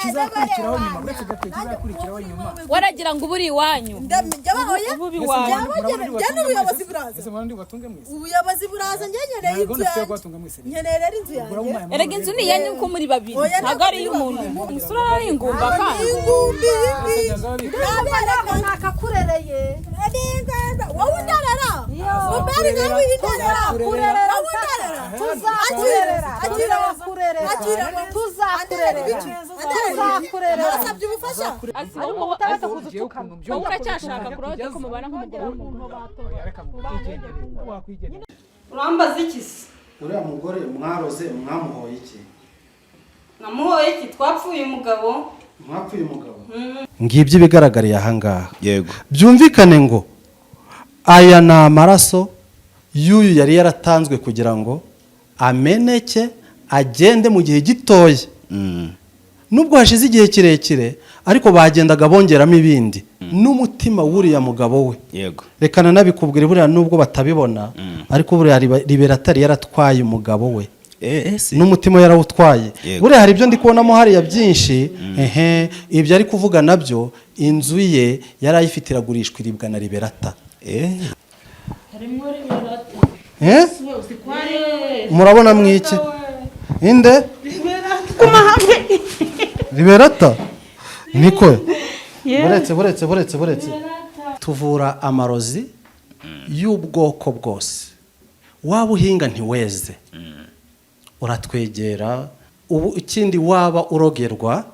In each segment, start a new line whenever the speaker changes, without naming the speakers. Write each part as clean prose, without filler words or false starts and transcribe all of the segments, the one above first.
kizakurikiraho nyuma uretse gato kizakurikiraho nyuma
waragira ngo uburi iwanyu
ububi wanyu ubuyobozi buraza
ese mwandi batunge mwese
ubuyobozi buraza nyenye inzu nyenera inzu yanjye
erega inzu ni yanyu ko muri babiri ntago ari y'umuntu umusura ari ingumba kandi
ingumbi nakakurereye wowe undarara umbere ngaho indarara kurerera tuzakurerera tuzakurerera nasabye ubufasha
ariko utabaza kuzutukana uracyashaka kurota ko mubana nk'umugore
urambaza iki se
uriya mugore mwaroze mwamuhoye iki
namuhoye iki twapfuye umugabo
ngibyo ibigaragariye ahangaha
yego
byumvikane ngo aya ni amaraso y'uyu yari yaratanzwe kugira ngo ameneke agende mu gihe gitoya nubwo hashize igihe kirekire ariko bagendaga bongeramo ibindi n'umutima w'uriya mugabo we
yego
rekana nabikubwira buriya nubwo batabibona ariko buriya Liberatari yaratwaye umugabo we n'umutima yarawutwaye buriya hari ibyo ndi kubonamo hariya byinshi ibyo ari kuvuga nabyo inzu ye yarayifite iragurishwa iribwa na Liberata
harimo Liberata
murabona mwiki inde Liberata niko buretse tuvura amarozi y'ubwoko bwose waba uhinga ntiweze uratwegera ubu ikindi waba urogerwa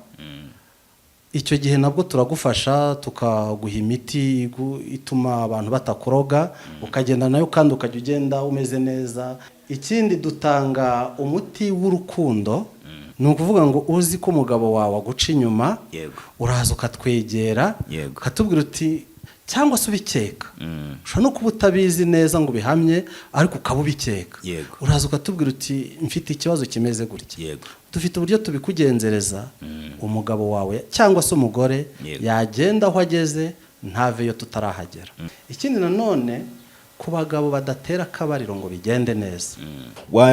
icyo gihe nabwo turagufasha tukaguha imiti ituma abantu batakuroga ukagenda nayo kandi ukajya ugenda umeze neza ikindi dutanga umuti w'urukundo ni ukuvuga ngo uzi ko umugabo wawe aguca inyuma uraza ukatwegera ukatubwira uti cyangwa se ubikeka ushobora no kuba utabizi neza ngo ubihamye ariko ukaba ubikeka uraza ukatubwira uti mfite ikibazo kimeze gutya dufite uburyo tubikugenzereza umugabo wawe cyangwa se umugore yagenda aho ageze ntaveyo tutarahagera ikindi nanone ku bagabo badatera akabariro ngo bigende neza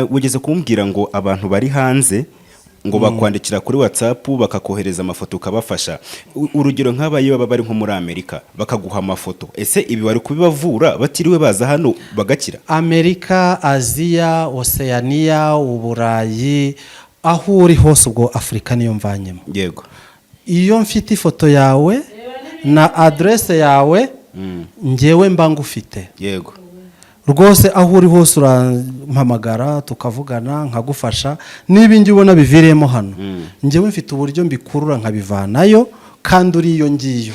ugeze kumbwira ngo abantu bari hanze ngo bakwandikira kuri WhatsApp bakakohereza amafoto ukabafasha urugero nk'abaye baba bari nko muri Amerika bakaguha amafoto ese ibi bari kubibavura batiriwe baza hano bagakira
Amerika Aziya Oceania Uburayi aho uri hose ubwo Afrika niyo mvanyemo
yego
iyo mfite ifoto yawe na adresse yawe ngewe mba ngufite
yego
rwose aho uri hose urampamagara tukavugana nkagufasha niba ngi ubona biviremo hano ngewe mfite uburyo mbikurura nkabivanayo kandi uri iyo ngiyo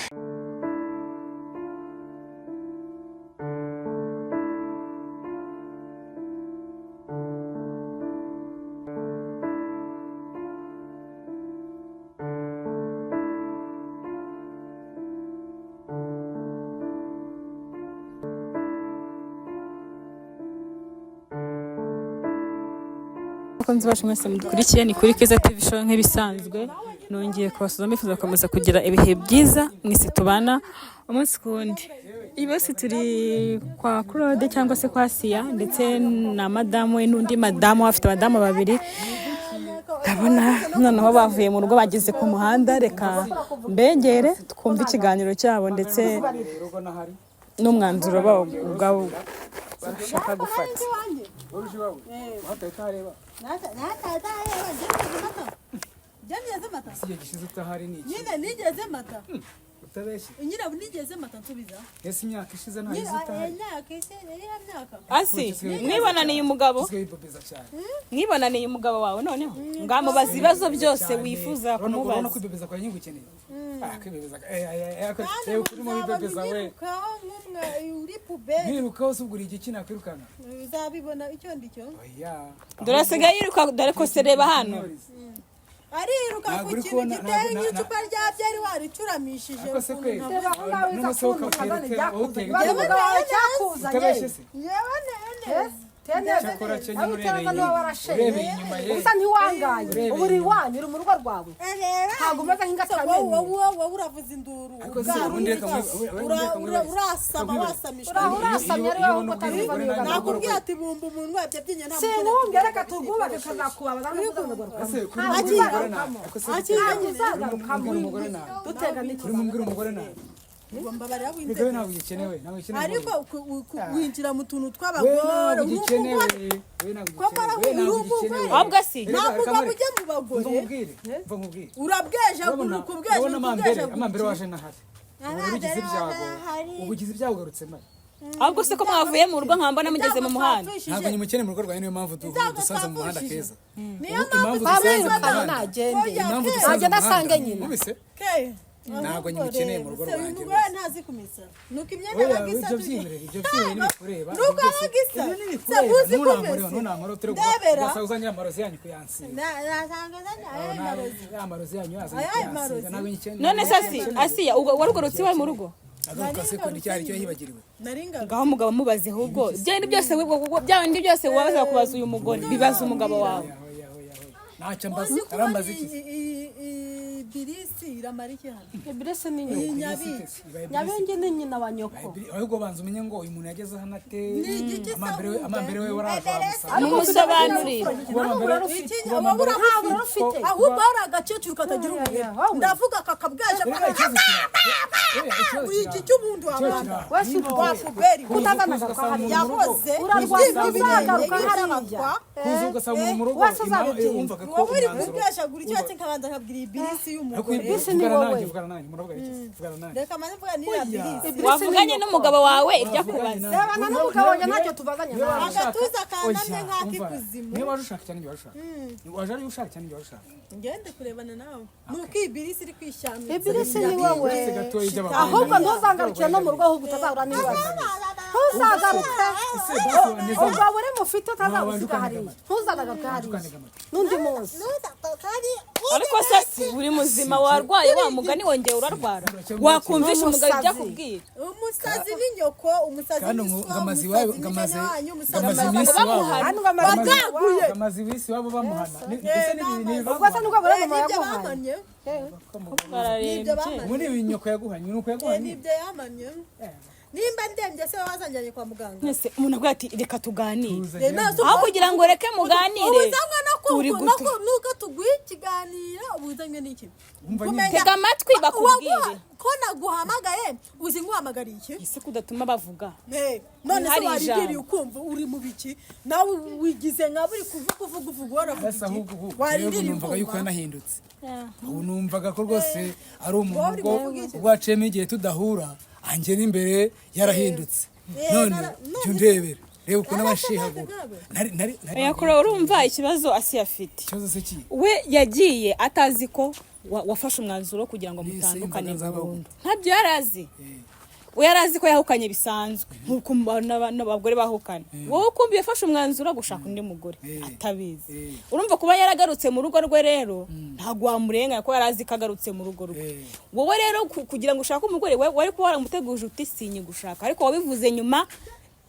Abakunzi bacu mwese mudukurikiye ni kuri Keza TV show nk'ibisanzwe nongeye kubasuza mbifuza gukomeza kugira ibihe byiza mwese tubana umunsi kundi ibose turi kwa Claude cyangwa se kwa Sia ndetse na madamu we n'undi madamu afite abadamu babiri ndabona noneho bavuye mu rugo bageze ku muhanda reka mbegere twumva ikiganiro cyabo ndetse n'umwanzuro bawo ubwabo bashaka gufata
Jamye mata.
Siye gishize utahari niki.
Nyine nigeze mata.
Utabeshye.
Nyine nigeze mata nsubiza.
Ese imyaka ishize nta izutahari.
Imyaka ishize iri myaka.
Asi mwibonaniye umugabo. Mwibonaniye umugabo wawe noneho. Ngamubaza ibibazo byose wifuza kumubaza.
Urabona ko ibebeza kwa nyingu ukeneye. Kwibebeza. Kuri mu bibebeza we.
Uri pube.
Niruka hose ubwo iki nakwirukana.
Uzabibona icyo ndicyo.
Oya.
Dorasigaye yiruka dore ko sereba hano.
Ariruka ku kintu giteye nk'icupa rya byeri waricuramishije.
Akose kwe. N'umusohoka uteretse utega.
Yewe cyakuza.
Utabeshye se.
Yewe nene.
cyakora cyo nyine urebeye inyuma ye
usa ntiwangaye uburi wanyu uri mu rugo rwawe ntabwo umeze nk'ingatamenye
wowe uravuza induru urasama wasamisha
urasamye ari wowe ngo utabiva niyo gana
nakubwiye ati bumba umuntu wabyo byinye nta
sinumve reka tugubake tuzakubabaza dutega n'iki
uri mumbwira umugore nawe
mbabarira
bigabe ntabwo gikenewe
ariko winjira mu tuntu tw'abagore
ahubwo si
ntabwo ujya mu bagore urabweje kubweje
amambere waje nahari ubugize ibyago ugarutse mari
ahubwo se ko mwavuye mu rugo nkambona mugeze mu muhanda
ntabwo nyimukene mu rugo rwawe niyo mpamvu dusanze mu muhanda keza
niyo mpamvu dusanze mu muhanda
nagenda asange nyina
ntabwo nyimukeneye mu rugo rwanjye
umugore ntazi kumesa nuko imyenda bagisa
ibyo byimere n'ibikureba
nuko bagisa sabuzi kumesa
nunamara utero gasawuzanye amarozi yanyu kuyansiga amarozi yanyu yazanye ntabwo nyikeneye
none se asiya warugorotse iwawe mu rugo
agaruka se kundi cyari cyo yibagiriwe
ngaho umugabo mubaze ahubwo byandi byose wabaza kubaza uyu mugore bibaza umugabo wawe
ntacyo mbaza arambaza iki
Birisi iramara iki hano?
Birisi ni nyabenge ni nyina wa nyoko.
Ahubwo banza umenye ngo uyu muntu yageze hano ate amambere we waraje
umusobanurira
ahubwo ari agakecuru katagira umubiri ndavuga kakabwaje iki cy'umuntu wabana wasuberi
kutazanaga kwa hari
yakoze
urarwazagaruka hariya
kuza ugasaba mu rugo wumvaga ko
uri kubwasha guri cyo kinkabanza kabwira ibirisi y'umugore
ibirisi ni wowe
reka mane mvuga ni ibirisi
wavuganye n'umugabo wawe ibyo kubaza
bana n'umugabo wanjye ntacyo tuvaganye nawe
agatuza kanamye nk'akikuzimu
niba waje ushaka cyane ibyo washaka waje ari ushaka cyane ibyo washaka
ngende kurebana nawe nuko ibirisi iri kwishyamira
ibirisi ni wowe ahubwo ntuzangarukire no mu rugo ahubwo utazahura n'ibibazo ntuzagaruke ubwo buri mufite utazabusiga hariya ntuzanagaruke hariya n'undi munsi
ariko sasi uri muzima warwaye wa mugani wongeye urarwara wakumvisha umugabo ibyo akubwira
umusazi w'inyoko umusazi
ngamazi wawe ngamaze iminsi wabo ngamazi iminsi wabo bamuhana ndetse n'ibintu
ubwo se nubwo buri mama yaguhaye
muri ibi nyoko yaguhanye nuko yaguhanye
nibyo yamanye nimba ndembye se wazanjanye kwa muganga
nese umuntu avuga ati reka tuganire aho kugira ngo reke muganire
nuko tuguye ikiganiro ubuzanye n'iki
tega amatwi bakubwire
ko naguhamagaye uzi nguhamagariye iki
ese kudatuma bavuga
none se warigiriye ukumva uri mu biki nawe wigize nka buri kuvuga waravuga
warigiriye numvaga yuko yanahindutse ubu numvaga ko rwose ari umuntu rwaciyemo igihe tudahura anjye n'imbere yarahindutse none cyo ndebera reba ukuntu abashihagura
yakora urumva ikibazo asi afite
ikibazo se ki
we yagiye atazi ko wafashe umwanzuro kugira ngo mutandukane burundu ntabyo yarazi we yarazi ko yahukanye bisanzwe nk'uko n'abagore bahukana wowe ukumva yafashe umwanzuro gushaka undi mugore atabizi urumva kuba yaragarutse mu rugo rwe rero ntabwo wamurenga ko yarazi ko agarutse mu rugo rwe wowe rero kugira ngo ushake umugore wari kuba waramuteguje uti sinye gushaka ariko wabivuze nyuma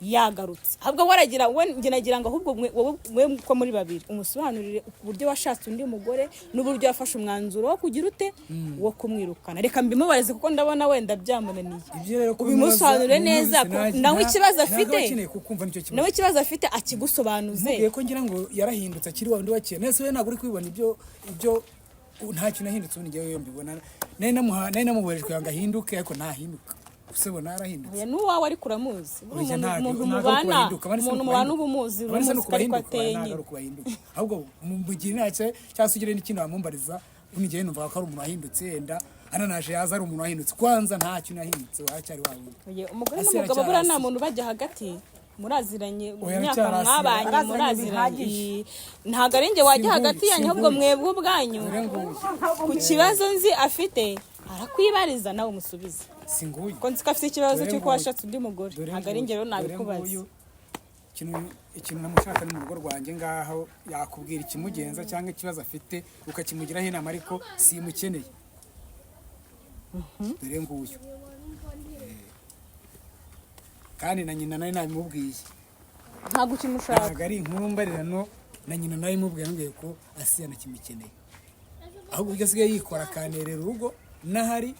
yagarutse ahubwo waragira njye nagira ngo ahubwo mwe ko muri babiri umusobanurire uburyo washatse undi mugore n'uburyo yafashe umwanzuro wo kugira ute wo kumwirukana reka mbimubareze kuko ndabona wenda byamunaniye ubimusobanurire neza nawe ikibazo afite akigusobanuze
mubwiye ko ngira ngo yarahindutse akiri wa wundi wakiye nese we ntabwo uri kubibona ibyo nta kintu ahindutse ubu ngewe mbibona nari namubohereje kugira ngo ahinduke ariko ntahinduka usebo narahindutse
oya nuwawe ari kuramuzi umuntu mubana ubumuzi ariko ateye
ahubwo mugira inake cyangwa ugire n'ikintu wamumbariza unigeye numva ko ari umuntu wahindutse yenda ananaje yaza ari umuntu wahindutse kwanza nta kintu yahindutse wacyari wawe
umugore n'umugabo buriya nta muntu bajya hagati muraziranye imyaka mwabanye muraziranye ntabwo ari njye wajya hagati yanyu ahubwo mwebwe ubwanyu ku kibazo nzi afite arakwibariza nawe umusubize
singuye
ko nzi ko afite ikibazo cy'uko washatse undi mugore ntabwo ari njye rero nabikubaza
ikintu namushaka ni mu rugo rwanjye ngaho yakubwira ikimugenza cyangwa ikibazo afite ukakimugiraho inama ariko simukeneye dore nguyu kandi na nyina nari nabimubwiye
ntabwo ukimushaka
ntabwo ari inkuru mbarirano na nyina nawe imubwiye nubwiye ko Asiya nakimukeneye ahubwo ubwo asigaye yikora akanerera urugo n'ahari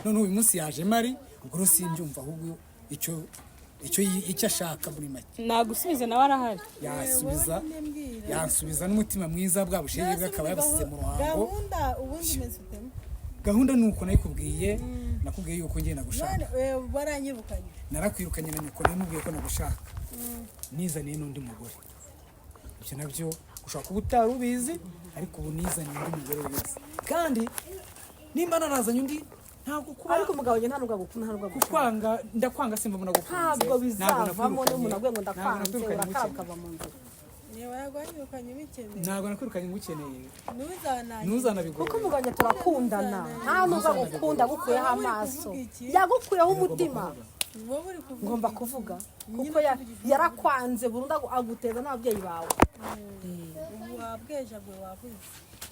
none uyu munsi yaje mari ubwo simbyumva ahubwo icyo ashaka muri make
nagusubiza nawe arahari
yansubiza n'umutima mwiza bwa bushenge bwe akaba yabasize mu ruhango
ubundi imeze utema
gahunda nuko nakubwiye yuko ngiye nagushaka
baranyirukanye
narakwirukanye na nyoko namubwiye ko nagushaka nizaniye n'undi mugore ibyo nabyo ushaka kuba utari ubizi ariko ubu nizaniye undi mugore wese kandi nimba narazanye undi ntabwo kuba
ariko umugabo njye nta nubwo
kukwanga ndakwanga simba mbona gukunze
ntabwo bizavamo n'umuntu agwe ngo ndakwanze urakava mu nzira
ntabwo nakwirukanye ngukeneye
ntuzanabigora kuko umugabo njye turakundana nta nubwo agukunda agukuyeho amaso yagukuyeho umutima ngomba kuvuga kuko yarakwanze burundu aguteza n'ababyeyi bawe
wabwejagwe wabuze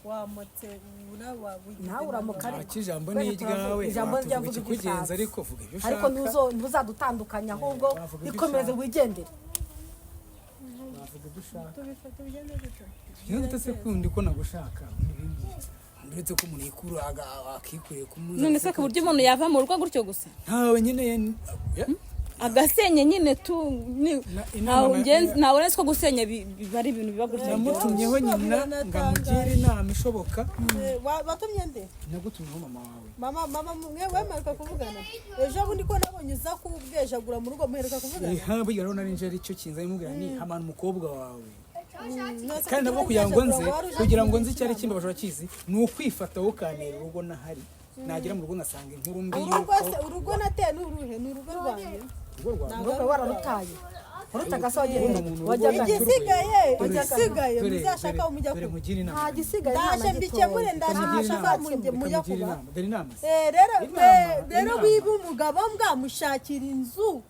wamotse
nawe uramukari
ijambo ni iryawe
ijambo ryavuga
kugenza ariko vuga ibyo ushaka
ariko ntuzadutandukanya ahubwo ikomeze wigendere
niyo se kundi ko nagushaka uretse ko umuntu yikura akikuriye kumuza
none se ku buryo umuntu yava mu rugo gutyo gusa
ntawe nyine
agasenye nyine tu ntawe uretse ko gusenya biba ari ibintu biba gutya
namutumyeho nyina ngamugire inama ishoboka
watumye nde
nagutumyeho mama wawe
mama mwe wemereka kuvugana ejo bundi ko nabonye uza kubwejagura mu rugo muheruka kuvugana
burya rero nari nje aricyo kinza imubwira ni hamana umukobwa wawe kandi nabwo kugira ngo nzi icyari kimbabaje bakizi ni ukwifata wowe ukanera urugo nahari nagera mu rugo ngasanga inkuru mbi yuko
urugo nateye n'uruhe ni urugo rwanjye
urugo wararutaye urutaga se
igisigaye muzashaka umujya
kugira inama
nta gisigaye
ndaje mbikemure ndaje mushaka mujya kuba rero wiba umugabo mbwamushakira inzu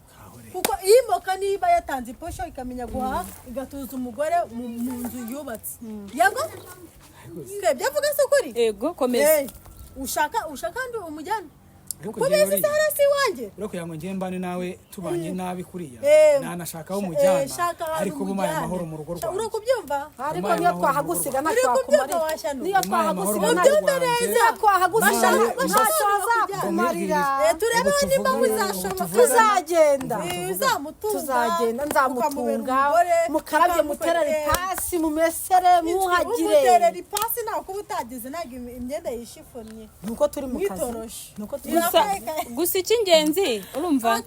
kuko iyi moka niba yatanze iposho ikamenya guhaha igatuza umugore mu nzu yubatse yego byavuga se kuri
yego komeza
ushaka ndi umujyana kubizi se hasi wanjye
rero kugira ngo ngiye mbane nawe tubanye nabi kuriya nanashakaho umujyana ariko bumaye amahoro mu rugo rwawe
urakubyumva
ariko niyo twahagusiga ntacyakumarira niyo twahagusiga ntacyakumarira
turebe niba muzashoboka
tuzagenda nzamutunga mukarabye muterere ipasi mumesere mwuhagire
muterere ipasi ntabwo kuba utagize ntabwo imyenda yishifonnye
nuko turi mu kazi
gusa icy'ingenzi urumva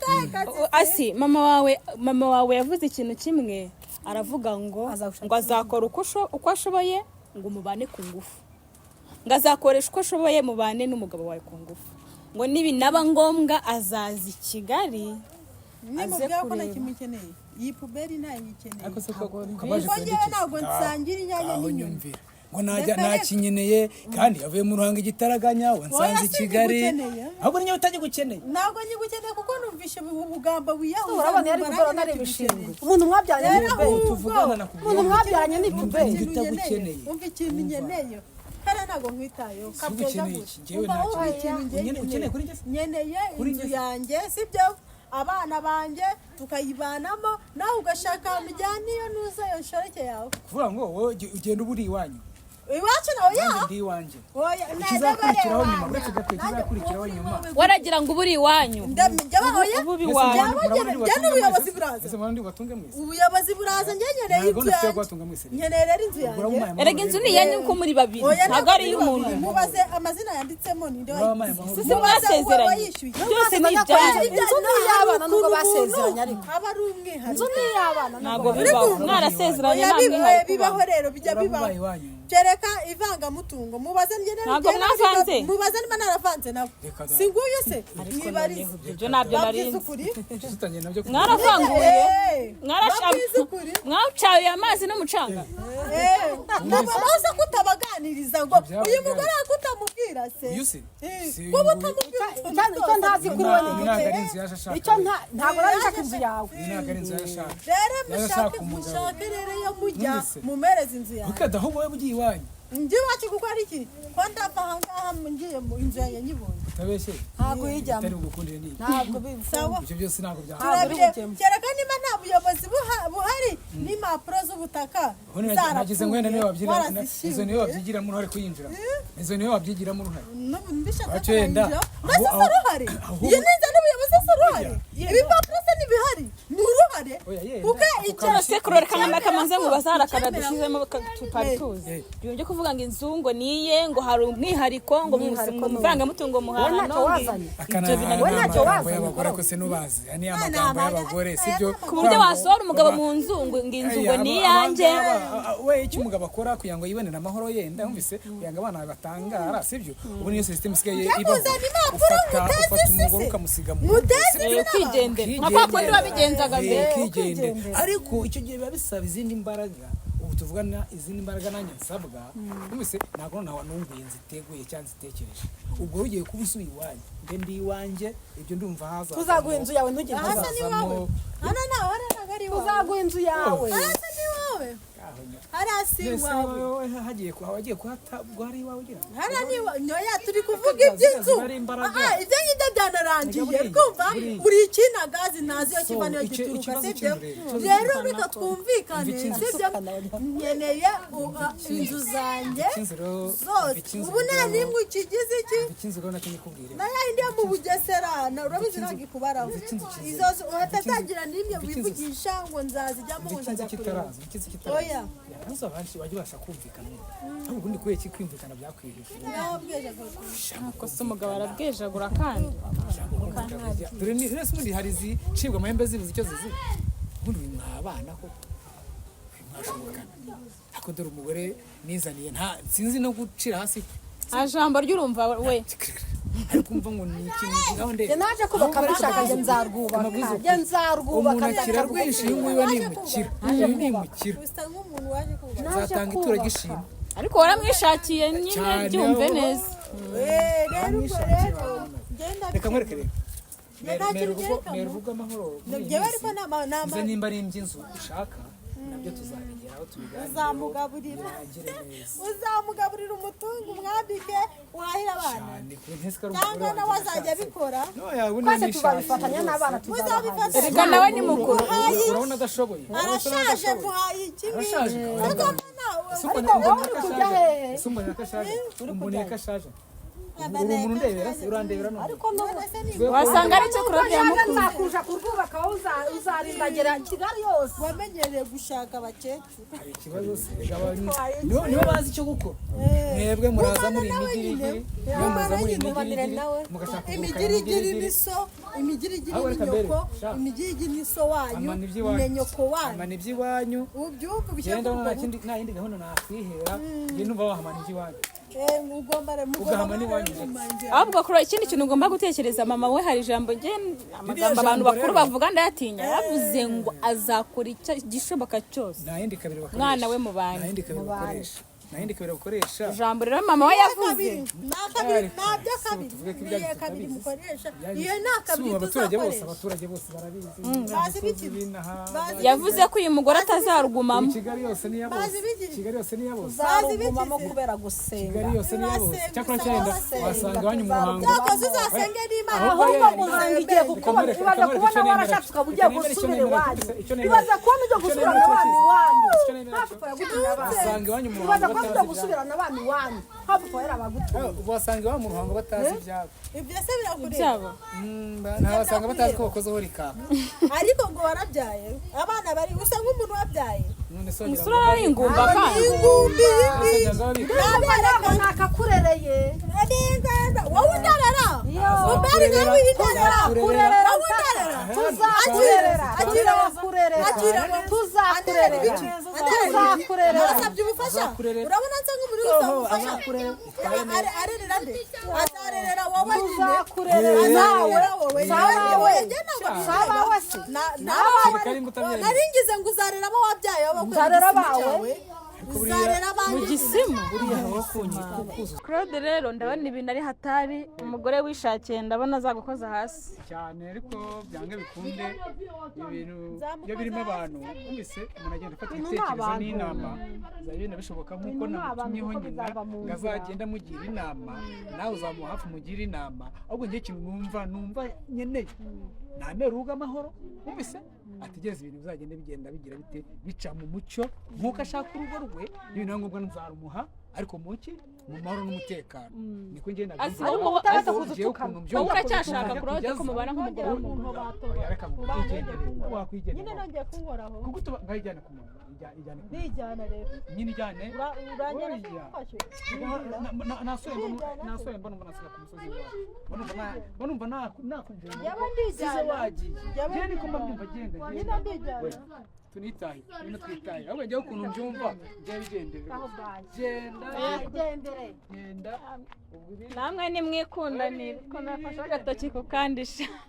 asi mama wawe yavuze ikintu kimwe aravuga ngo azakora uko ashoboye ngo mubane ku ngufu ngo azakoresha uko ashoboye mubane n'umugabo wawe ku ngufu ngo nibinaba ngombwa azaza i Kigali
nimubwira ko ntakimukeneye iyi puberi ntayikeneye
ariko se ko
ntabwo nsangira inyanya n'inyuma
ngo nakinyeneye kandi yavuye mu ruhanga igitaraganya wansanze i Kigali ahubwo niyo utajya gukeneye
ntabwo nyigukeneye kuko numvishe ubugamba wiyahuza
urabona yari gukora nari bishimwe umuntu mwabyaranye ni puberi
utagukeneye
umva ikintu nkeneye kandi ntabwo nkwitayeho nkeneye inzu yanjye sibyo abana banjye tukayibanamo nawe ugashaka mujyana iyo nuza iyo nshoreke yawe
kuvuga ngo wowe ugenda uba uri iwanyu
iwacu nawe
ndi iwanjye kizakurikiraho nyuma uretse gato kizakurikiraho nyuma
waragira ngo uba uri iwanyu
ubuyobozi buraza ubuyobozi buraza nkeneye inzu yanjye nkeneye inzu yanjye
erega inzu ni iyanyu uko muri babiri ntabwo ari iy'umuntu
mubaze amazina yanditsemo ninde
wayishyize si mwasezeranye byose ni ibyanyu
inzu ni iy'abana nubwo basezeranye ariko
aba ari umwihariko
inzu ni iy'abana
ntabwo bibaho mwarasezeranye nta mwihariko
bibaho rero bijya bibaho kereka ivangamutungo mubaze
ntabwo mwavanze
mubaze niba naravanze nawe si nguyu se mwibarize
ibyo ntabyo narinzi
mwaravanguye
mwacaye amazi n'umucanga
baza kutabaganiriza ngo uyu mugore akutamubwira se kuba utamubwira
icyo ntazi kuri wowe icyo ntabwo nari nshaka inzu yawe
rero mushake rero iyo mujya mumereze inzu yawe
iwanyu
ndi wacu kuko ari iki ko ndava aha ngaha ngiye mu inzu yanjye nyibonye
utabeshye
ntabwo yijyamo
utari bugukundire ni
ntabwo bisawa
ibyo byose ntabwo
kereka niba nta buyobozi buhari n'impapuro z'ubutaka
nagize ngo wenda niwe wabyigiramo izo niwe wabyigiramo uruhare kuyinjira izo niwe wabyigiramo uruhare
mbese uruhare iyo niza n'ubuyobozi uruhare ibipapuro se ntibihari ni uruhare kuko
icyo se kurorekana n'akamanza mu bazara karadushyizemo tutari tuzi byongeye kuvuga ngo inzu ngo niye ngo hari umwihariko ngo umuvangamutungo muhano
ibyo bintu y'abagore ko se nubazi ani amagambo y'abagore sibyo
ku buryo wasohora umugabo mu nzu ngo inzu ngo niyanjye
we icyo umugabo akora kugira ngo yibonere amahoro yenda yumvise kugira ngo abana batangara sibyo ubu niyo system isigaye ibaho ufata umugore ukamusiga mu
kwigendera nka kwa kundi wabigenzaga mbere
ariko icyo gihe biba bisaba izindi mbaraga ubu tuvugana izindi mbaraga nanjye nsabwa numvise ntabwo nawe nunguye nziteguye cyangwa nzitekereje ubwo ugiye kuba usuye iwanjye mbe ndi iwanjye ibyo ndumva haza
tuzaguha inzu yawe ntugire
hasa ni wowe hano nawe ari wowe
tuzaguha inzu yawe
hasa ni wowe harasi wawe
hagiye kuhatabwa hari iwawe ugira
nyoya turi kuvuga iby'inzu ibyo ngibyo byanarangiye kumva buri ikinagazi ntazi iyo kiva niyo gituruka sibyo rero reka twumvikane sibyo nkeneye inzu zanjye zose ubu nta n'imwe ukigize iki na yindi yo mu bugesera urabizi ntabwo ikubaraho izo uhatatangira n'imwe wivugisha ngo nzazijyamo ngo nzajya kureba oya
Musa banshi wajibasha kumvikana. Ahubwo ndi kuye kwimvikana byakwihisha.
Ko se umugabo arabwejagura kandi.
Dore ni rese mundi hari zicibwa amahembe zibuze icyo zizi. Ubundi mwabana ko. Mwashobokana. Ako dore umugore nizaniye nta sinzi no gucira hasi.
Ajambo ry'urumva we.
Ariko umva ngo ni ikintu gahonde.
Naje kubaka bashaka nge nzarwubaka. Nzarwubaka
umuntu rwinshi y'umwiba ni mukira. Ni mukira. Zatanga itura gishima.
Ariko waramwishakiye nyine byumve neza.
Reka mwerekere. Meruvuga amahoro.
Nabyo ariko nama
nimba ari imbyinzu ushaka nabyo tuzabigeraho tubiganire.
Uzamugaburira umutungo umwambike uhahira abana. Cyangwa nawe azajya abikora.
Twese tuzabifatanya n'abana tuzabifata.
Reka nawe ni mukuru.
Urabona adashoboye.
Arashaje muhaye ikindi.
Arashaje.
Ariko wowe uri kujya hehe?
Sumbona kashaje. Umbone kashaje. Umuntu ndebera se urandebera no.
Ariko none
wasanga ari cyo kurode ya mukuru.
Nzakuja kurwubaka aho uzarindagira Kigali yose.
Wamenyereye gushaka abakecuru.
Hari ikibazo se niyo bazi icyo gukora. Mwebwe muraza muri imigirigiri. Muraza muri imigirigiri. Mugashaka
imigirigiri niso, imigirigiri n'inyoko, imigirigiri niso wanyu, n'enyoko wanyu.
Amana iby'iwanyu.
Ubyumva bishaka
genda nta yindi gahunda nakwihera. Nge numva wahamana iby'iwanyu.
ahubwo kuri ikindi kintu ugomba gutekereza mama we hari ijambo amagambo abantu bakuru bavuga ndayatinya yavuze ngo azakora igishoboka cyose mwana we mu bantu
nayindi kabiri bakoresha
ijambo rero mama we yavuze
nabyo kabiri mukoresha iyo nta kabiri
abaturage bose barabizi
yavuze ko uyu mugore atazarugumamo
Kigali yose niya bose
zarugumamo kubera gusenga
Kigali yose niya bose cyakora cyenda wasanga wanyu mu ruhango
cyakoze uzasenge n'Imana
ahubwo muhanga igiye gukubona ibaza kubona warashatse ukabugiye gusubira iwanyu ibaza kubona ujya gusubira n'abandi iwanyu
wasanga iwanyu mu ruhango
batazi gusubirana abandi iwanyu hapo era bagutuye
wasanga iwanyu mu ruhango batazi ibyabo
ibyo se birakureba
ntabasanga batazi ko bakozeho rikaka
ariko ngo warabyaye abana bari gusa nk'umuntu wabyaye
umusore ari ingumba kandi
nakakurereye
wowe undarara umbari nawe undarara
kurerera tuzakurerera
wasabye ubufasha urabona nsa nk'umuntu uzamufasha arerera nde azarerera wowe
tuzakurerera nawe
naringize ngo uzarera abo wabyaye
uzarera bawe
mu gisimu Claude rero ndabona ibintu ari hatari umugore wishakiye ndabona azagukoza hasi
cyane ariko byange bikunde ibintu byo birimo abantu umise umuntu agenda afata ibitekerezo n'inama zabina bishoboka nkuko namutumyeho nyina ngazagenda mugira inama nawe uzamuha hafi mugira inama ahubwo ngiye kintu numva nyeneye namera urugo amahoro wumvise ategereza ibintu bizagenda bigenda bigira bite bica mu mucyo nk'uko ashaka urugo rwe ibintu ngombwa nzarumuha ariko muki mu mahoro n'umutekano niko ngenda
uracyashaka kurota ko mubana nk'umugore w'umuntu
wakwigendera
nyine nongeye kunkoraho
kuko ngayijyana ku muntu ijyane
nijyana rero
nyine ijyane
uranyana kumfashe
nasoye mbona nasika ku musozi wawe numva nakunjira
yaba ndijyana
wagiye niko mbabyumva genda
nyine ndijyana
tunitaye ibintu twitaye ahubwo njyewe ukuntu mbyumva njyewe bigendere genda
namwe nimwikundanire ko nafashe agatoki kukandisha